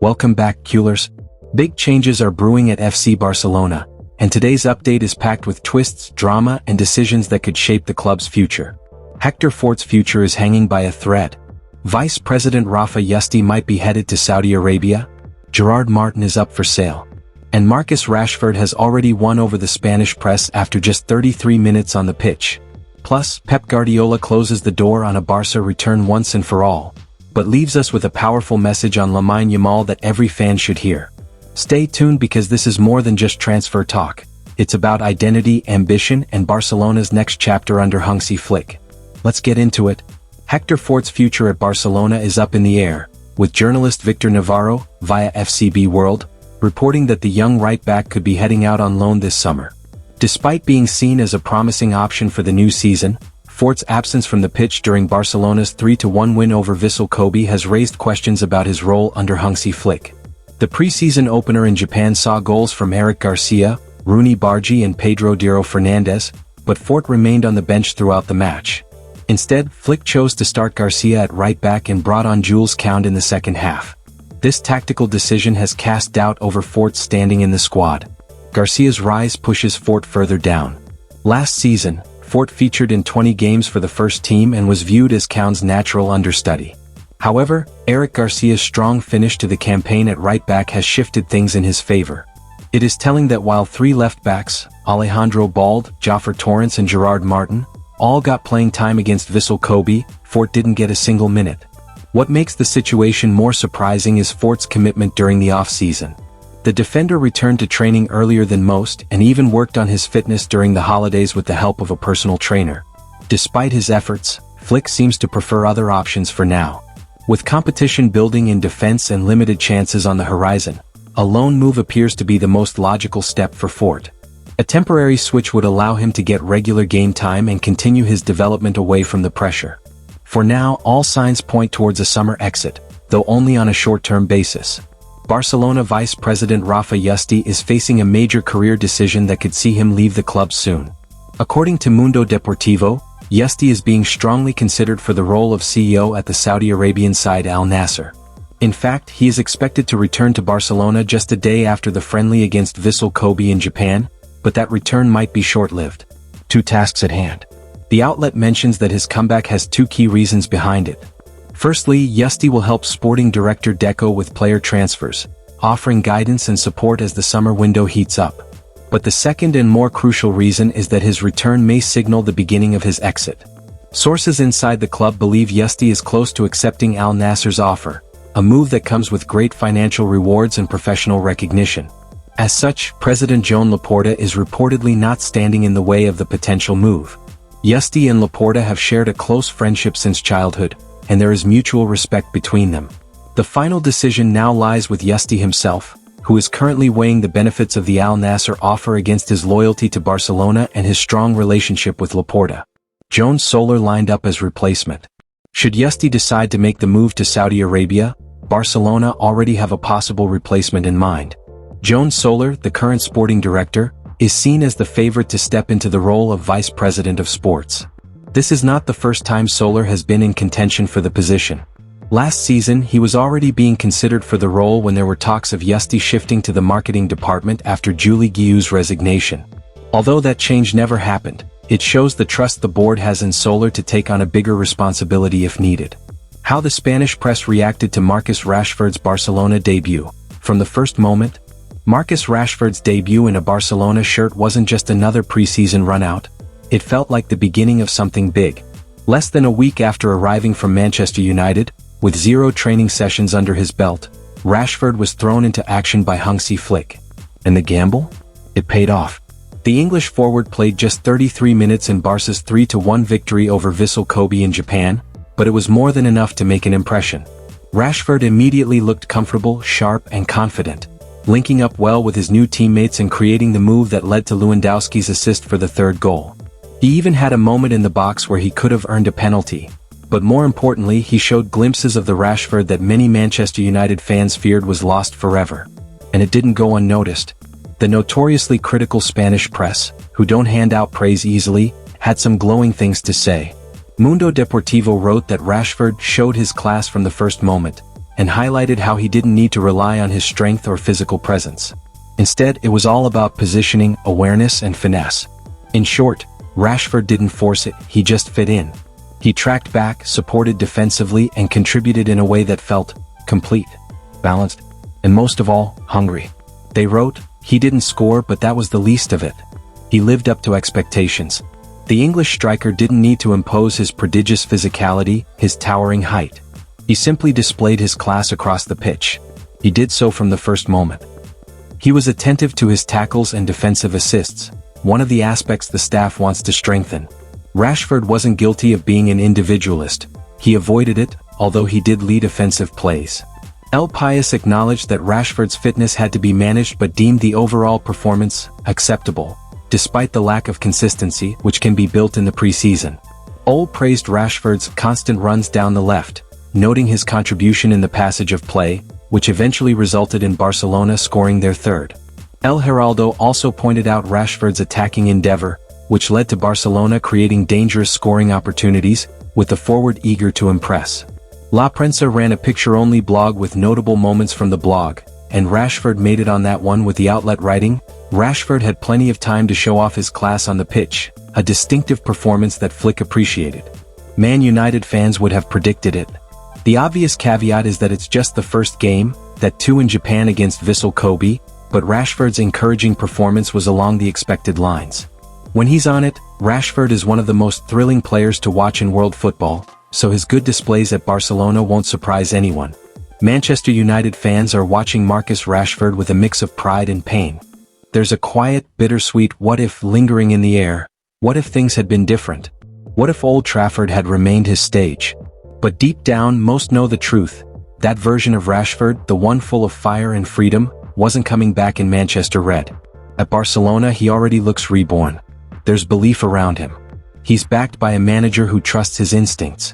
Welcome back, Culers. Big changes are brewing at FC Barcelona, and today's update is packed with twists, drama, and decisions that could shape the club's future. Héctor Fort's future is hanging by a thread. Vice President Rafa Yuste might be headed to Saudi Arabia. Gerard Martin is up for sale. And Marcus Rashford has already won over the Spanish press after just 33 minutes on the pitch. Plus, Pep Guardiola closes the door on a Barça return once and for all, but leaves us with a powerful message on Lamine Yamal that every fan should hear. Stay tuned because this is more than just transfer talk. It's about identity, ambition, and Barcelona's next chapter under Hansi Flick. Let's get into it. Héctor Fort's future at Barcelona is up in the air, with journalist Victor Navarro, via FCB World, reporting that the young right-back could be heading out on loan this summer. Despite being seen as a promising option for the new season, Fort's absence from the pitch during Barcelona's 3-1 win over Vissel Kobe has raised questions about his role under Hansi Flick. The preseason opener in Japan saw goals from Eric Garcia, Rooney Bargi and Pedro Diro Fernandez, but Fort remained on the bench throughout the match. Instead, Flick chose to start Garcia at right-back and brought on Jules Koundé in the second half. This tactical decision has cast doubt over Fort's standing in the squad. Garcia's rise pushes Fort further down. Last season, Fort featured in 20 games for the first team and was viewed as Koundé's natural understudy. However, Eric Garcia's strong finish to the campaign at right-back has shifted things in his favor. It is telling that while three left-backs, Alejandro Balde, Jofre Torrents and Gerard Martin, all got playing time against Vissel Kobe, Fort didn't get a single minute. What makes the situation more surprising is Fort's commitment during the off-season. The defender returned to training earlier than most and even worked on his fitness during the holidays with the help of a personal trainer. Despite his efforts, Flick seems to prefer other options for now. With competition building in defense and limited chances on the horizon, a loan move appears to be the most logical step for Fort. A temporary switch would allow him to get regular game time and continue his development away from the pressure. For now, all signs point towards a summer exit, though only on a short-term basis. Barcelona Vice President Rafa Yuste is facing a major career decision that could see him leave the club soon. According to Mundo Deportivo, Yuste is being strongly considered for the role of CEO at the Saudi Arabian side Al Nassr. In fact, he is expected to return to Barcelona just a day after the friendly against Vissel Kobe in Japan, but that return might be short-lived. Two tasks at hand. The outlet mentions that his comeback has two key reasons behind it. Firstly, Yuste will help sporting director Deco with player transfers, offering guidance and support as the summer window heats up. But the second and more crucial reason is that his return may signal the beginning of his exit. Sources inside the club believe Yuste is close to accepting Al Nassr's offer, a move that comes with great financial rewards and professional recognition. As such, President Joan Laporta is reportedly not standing in the way of the potential move. Yuste and Laporta have shared a close friendship since childhood, and there is mutual respect between them. The final decision now lies with Yuste himself, who is currently weighing the benefits of the Al Nassr offer against his loyalty to Barcelona and his strong relationship with Laporta. Joan Soler lined up as replacement. Should Yuste decide to make the move to Saudi Arabia, Barcelona already have a possible replacement in mind. Joan Soler, the current sporting director, is seen as the favorite to step into the role of vice president of sports. This is not the first time Soler has been in contention for the position. Last season, he was already being considered for the role when there were talks of Yuste shifting to the marketing department after Julie Guiu's resignation. Although that change never happened, it shows the trust the board has in Soler to take on a bigger responsibility if needed. How the Spanish press reacted to Marcus Rashford's Barcelona debut. From the first moment, Marcus Rashford's debut in a Barcelona shirt wasn't just another preseason run-out. It felt like the beginning of something big. Less than a week after arriving from Manchester United, with 0 training sessions under his belt, Rashford was thrown into action by Hansi Flick. And the gamble? It paid off. The English forward played just 33 minutes in Barca's 3-1 victory over Vissel Kobe in Japan, but it was more than enough to make an impression. Rashford immediately looked comfortable, sharp, and confident, linking up well with his new teammates and creating the move that led to Lewandowski's assist for the third goal. He even had a moment in the box where he could have earned a penalty, but more importantly he showed glimpses of the Rashford that many Manchester United fans feared was lost forever. And it didn't go unnoticed. The notoriously critical Spanish press, who don't hand out praise easily, had some glowing things to say. Mundo Deportivo wrote that Rashford showed his class from the first moment, and highlighted how he didn't need to rely on his strength or physical presence. Instead, it was all about positioning, awareness, and finesse. In short, Rashford didn't force it, he just fit in. He tracked back, supported defensively, and contributed in a way that felt complete, balanced, and most of all, hungry. They wrote, "He didn't score, but that was the least of it. He lived up to expectations." The English striker didn't need to impose his prodigious physicality, his towering height. He simply displayed his class across the pitch. He did so from the first moment. He was attentive to his tackles and defensive assists, one of the aspects the staff wants to strengthen. Rashford wasn't guilty of being an individualist. He avoided it, although he did lead offensive plays. El Pius acknowledged that Rashford's fitness had to be managed but deemed the overall performance acceptable, despite the lack of consistency which can be built in the preseason. Ole praised Rashford's constant runs down the left, noting his contribution in the passage of play, which eventually resulted in Barcelona scoring their third. El Heraldo also pointed out Rashford's attacking endeavor, which led to Barcelona creating dangerous scoring opportunities, with the forward eager to impress. La Prensa ran a picture-only blog with notable moments from the blog, and Rashford made it on that one with the outlet writing, "Rashford had plenty of time to show off his class on the pitch, a distinctive performance that Flick appreciated." Man United fans would have predicted it. The obvious caveat is that it's just the first game, that 2 in Japan against Vissel Kobe, but Rashford's encouraging performance was along the expected lines. When he's on it, Rashford is one of the most thrilling players to watch in world football, so his good displays at Barcelona won't surprise anyone. Manchester United fans are watching Marcus Rashford with a mix of pride and pain. There's a quiet, bittersweet what if lingering in the air. What if things had been different? What if Old Trafford had remained his stage? But deep down, most know the truth. That version of Rashford, the one full of fire and freedom, wasn't coming back in Manchester Red. At Barcelona, he already looks reborn. There's belief around him. He's backed by a manager who trusts his instincts.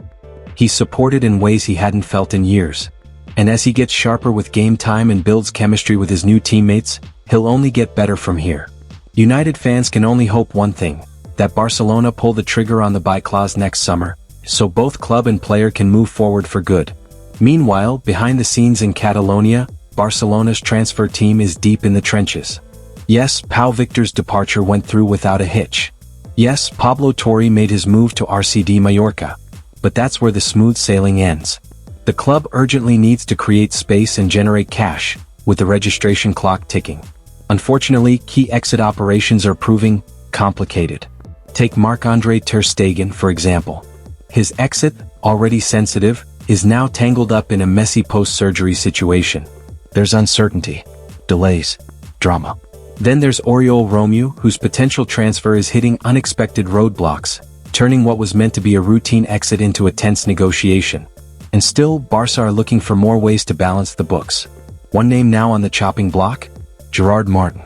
He's supported in ways he hadn't felt in years. And as he gets sharper with game time and builds chemistry with his new teammates, he'll only get better from here. United fans can only hope one thing, that Barcelona pull the trigger on the buy clause next summer, so both club and player can move forward for good. Meanwhile, behind the scenes in Catalonia, Barcelona's transfer team is deep in the trenches. Yes, Pau Victor's departure went through without a hitch. Yes, Pablo Torre made his move to RCD Mallorca. But that's where the smooth sailing ends. The club urgently needs to create space and generate cash, with the registration clock ticking. Unfortunately, key exit operations are proving complicated. Take Marc-Andre ter Stegen, for example. His exit, already sensitive, is now tangled up in a messy post-surgery situation. There's uncertainty, delays, drama. Then there's Oriol Romeu, whose potential transfer is hitting unexpected roadblocks, turning what was meant to be a routine exit into a tense negotiation. And still, Barca are looking for more ways to balance the books. One name now on the chopping block? Gerard Martin.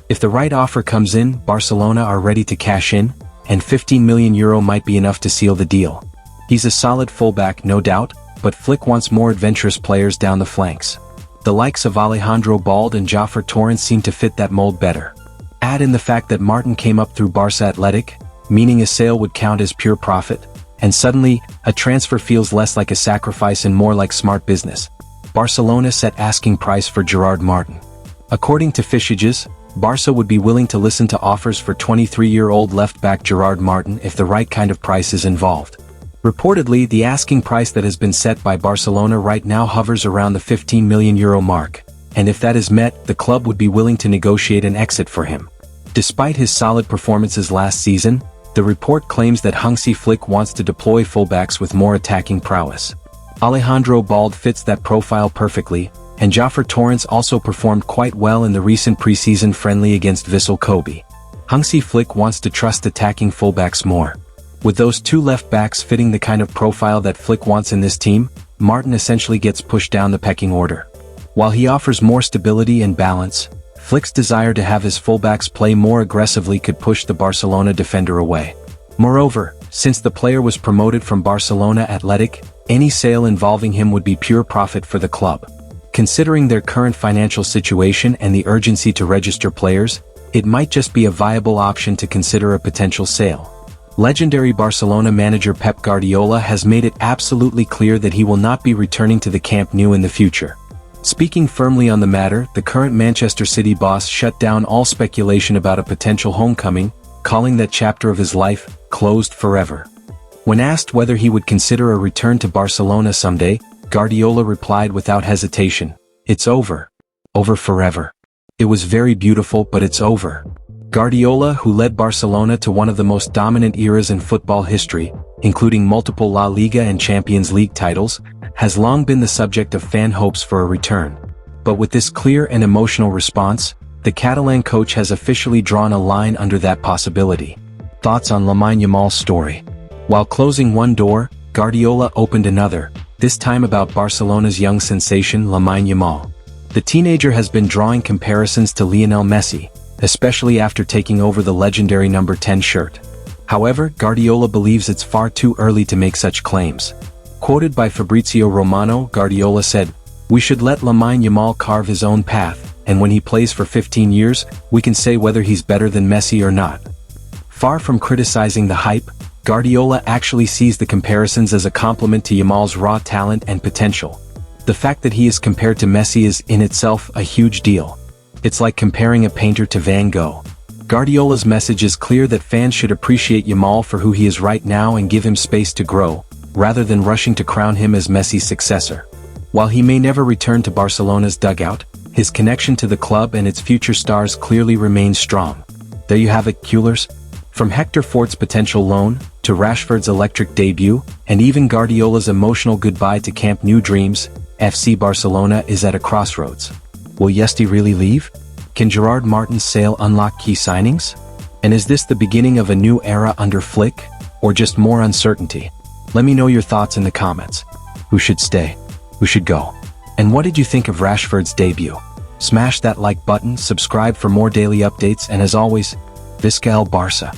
If the right offer comes in, Barcelona are ready to cash in, and €15 million might be enough to seal the deal. He's a solid fullback, no doubt, but Flick wants more adventurous players down the flanks. The likes of Alejandro Balde and Jofre Torrens seem to fit that mold better. Add in the fact that Martin came up through Barça Athletic, meaning a sale would count as pure profit, and suddenly, a transfer feels less like a sacrifice and more like smart business. Barcelona set asking price for Gerard Martin. According to Fishages, Barca would be willing to listen to offers for 23-year-old left-back Gerard Martin if the right kind of price is involved. Reportedly, the asking price that has been set by Barcelona right now hovers around the €15 million mark, and if that is met, the club would be willing to negotiate an exit for him. Despite his solid performances last season, the report claims that Hansi Flick wants to deploy fullbacks with more attacking prowess. Alejandro Balde fits that profile perfectly, and Jofre Torrens also performed quite well in the recent preseason friendly against Vissel Kobe. Hansi Flick wants to trust attacking fullbacks more. With those two left-backs fitting the kind of profile that Flick wants in this team, Martin essentially gets pushed down the pecking order. While he offers more stability and balance, Flick's desire to have his fullbacks play more aggressively could push the Barcelona defender away. Moreover, since the player was promoted from Barcelona Athletic, any sale involving him would be pure profit for the club. Considering their current financial situation and the urgency to register players, it might just be a viable option to consider a potential sale. Legendary Barcelona manager Pep Guardiola has made it absolutely clear that he will not be returning to the Camp Nou in the future. Speaking firmly on the matter, the current Manchester City boss shut down all speculation about a potential homecoming, calling that chapter of his life closed forever. When asked whether he would consider a return to Barcelona someday, Guardiola replied without hesitation, "It's over. Over forever. It was very beautiful, but it's over." Guardiola, who led Barcelona to one of the most dominant eras in football history, including multiple La Liga and Champions League titles, has long been the subject of fan hopes for a return. But with this clear and emotional response, the Catalan coach has officially drawn a line under that possibility. Thoughts on Lamine Yamal's story? While closing one door, Guardiola opened another, this time about Barcelona's young sensation Lamine Yamal. The teenager has been drawing comparisons to Lionel Messi, especially after taking over the legendary number 10 shirt. However, Guardiola believes it's far too early to make such claims. Quoted by Fabrizio Romano, Guardiola said, "We should let Lamine Yamal carve his own path, and when he plays for 15 years, we can say whether he's better than Messi or not." Far from criticizing the hype, Guardiola actually sees the comparisons as a compliment to Yamal's raw talent and potential. The fact that he is compared to Messi is in itself a huge deal. It's like comparing a painter to Van Gogh. Guardiola's message is clear that fans should appreciate Yamal for who he is right now and give him space to grow, rather than rushing to crown him as Messi's successor. While he may never return to Barcelona's dugout, his connection to the club and its future stars clearly remains strong. There you have it, Culers. From Héctor Fort's potential loan, to Rashford's electric debut, and even Guardiola's emotional goodbye to Camp Nou dreams, FC Barcelona is at a crossroads. Will Yuste really leave? Can Gerard Martin's sale unlock key signings? And is this the beginning of a new era under Flick, or just more uncertainty? Let me know your thoughts in the comments. Who should stay? Who should go? And what did you think of Rashford's debut? Smash that like button, subscribe for more daily updates, and as always, Visca el Barça.